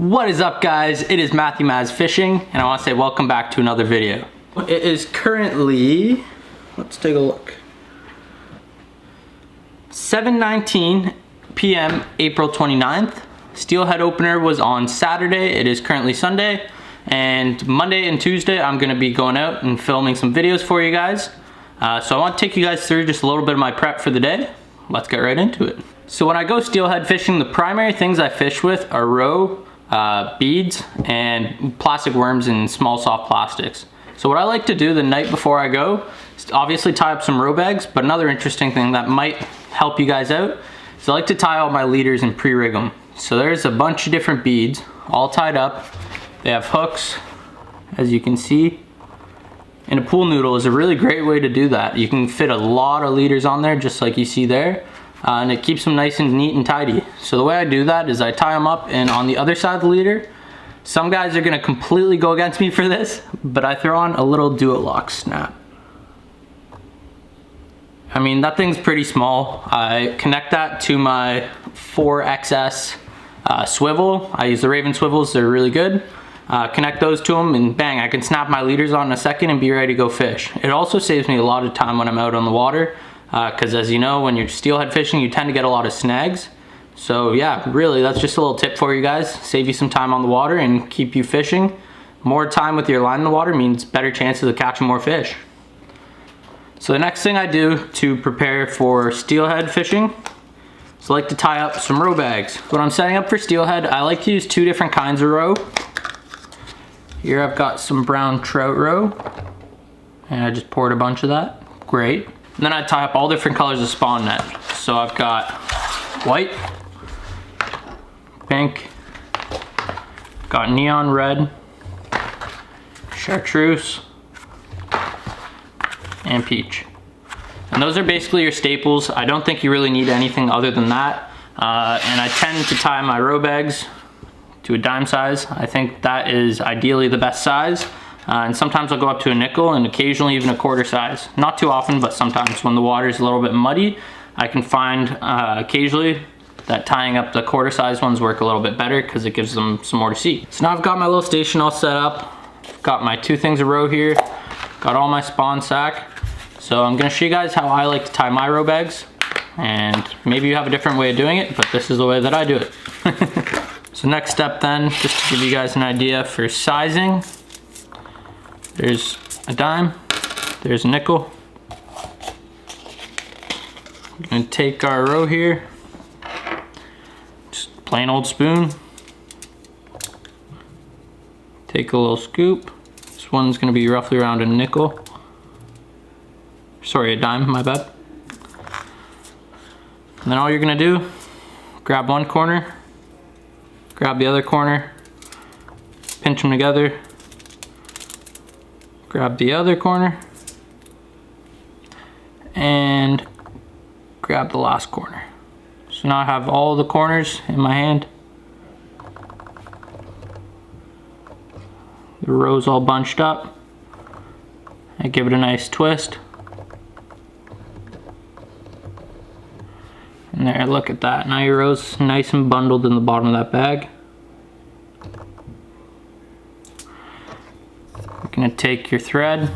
What is up, guys? It is Matthew Maz Fishing, and I want to say welcome back to another video. It is currently, let's take a look, 7:19 p.m. April 29th. Steelhead opener was on Saturday. It is currently Sunday, and Monday and Tuesday I'm going to be going out and filming some videos for you guys. So I want to take you guys through just a little bit of my prep for the day. Let's get right into it. So when I go steelhead fishing, the primary things I fish with are roe, beads, and plastic worms and small soft plastics. So what I like to do the night before I go is obviously tie up some roe bags, but another interesting thing that might help you guys out is I like to tie all my leaders and pre-rig them. So there's a bunch of different beads all tied up. They have hooks, as you can see. And a pool noodle is a really great way to do that. You can fit a lot of leaders on there just like you see there. And it keeps them nice and neat and tidy. So the way I do that is I tie them up, and on the other side of the leader, some guys are gonna completely go against me for this, but I throw on a little do-it-lock snap. I mean, that thing's pretty small. I connect that to my 4XS swivel. I use the Raven swivels, they're really good. Connect those to them, and bang, I can snap my leaders on in a second and be ready to go fish. It also saves me a lot of time when I'm out on the water, because as you know, when you're steelhead fishing, you tend to get a lot of snags. So yeah, really, that's just a little tip for you guys. Save you some time on the water and keep you fishing. More time with your line in the water means better chances of catching more fish. So the next thing I do to prepare for steelhead fishing is I like to tie up some roe bags. When I'm setting up for steelhead, I like to use two different kinds of roe. Here I've got some brown trout roe, and I just poured a bunch of that. Great. And then I tie up all different colors of spawn net. So I've got white, pink, got neon red, chartreuse, and peach. And those are basically your staples. I don't think you really need anything other than that. And I tend to tie my roe bags to a dime size. I think that is ideally the best size. And sometimes I'll go up to a nickel and occasionally even a quarter size. Not too often, but sometimes when the water is a little bit muddy, I can find occasionally that tying up the quarter size ones work a little bit better because it gives them some more to see. So now I've got my little station all set up. Got my two things of roe here. Got all my spawn sack. So I'm gonna show you guys how I like to tie my roe bags. And maybe you have a different way of doing it, but this is the way that I do it. So next step then, just to give you guys an idea for sizing, there's a dime, there's a nickel. We're gonna take our roe here, just plain old spoon. Take a little scoop. This one's gonna be roughly around a nickel. Sorry, a dime, my bad. And then all you're gonna do, grab one corner, grab the other corner, pinch them together, grab the other corner, and grab the last corner. So now I have all the corners in my hand. The roe's all bunched up. I give it a nice twist. And there, look at that. Now your roe's nice and bundled in the bottom of that bag. You're gonna take your thread.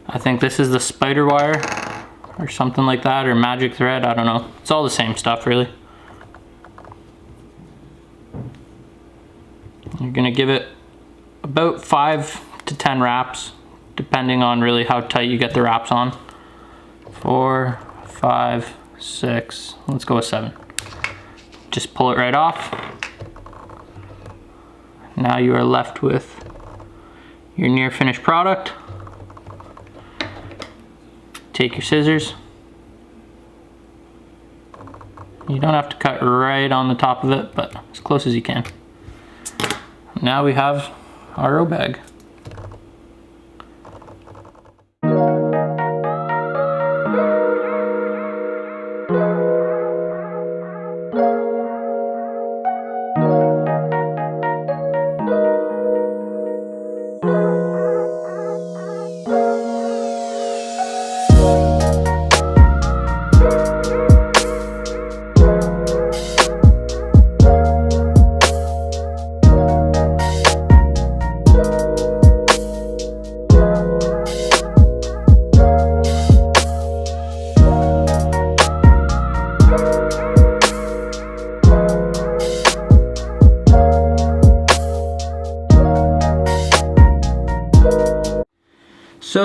I think this is the spider wire or something like that, or magic thread, I don't know. It's all the same stuff, really. You're gonna give it about 5 to 10 wraps, depending on really how tight you get the wraps on. 4, 5, 6, let's go with 7. Just pull it right off. Now you are left with your near finished product. Take your scissors. You don't have to cut right on the top of it, but as close as you can. Now we have our roe bag.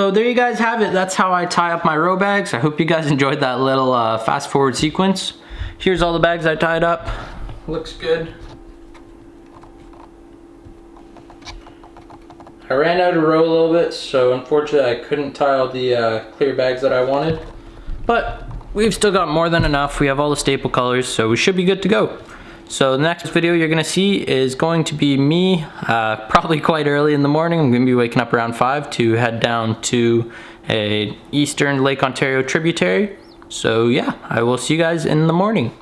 So there you guys have it. That's how I tie up my row bags. I hope you guys enjoyed that little fast forward sequence. Here's all the bags I tied up. Looks good. I ran out of row a little bit, so unfortunately I couldn't tie all the clear bags that I wanted. But we've still got more than enough. We have all the staple colors, so we should be good to go. So the next video you're gonna see is going to be me, probably quite early in the morning. I'm gonna be waking up around 5 to head down to a eastern Lake Ontario tributary. So yeah, I will see you guys in the morning.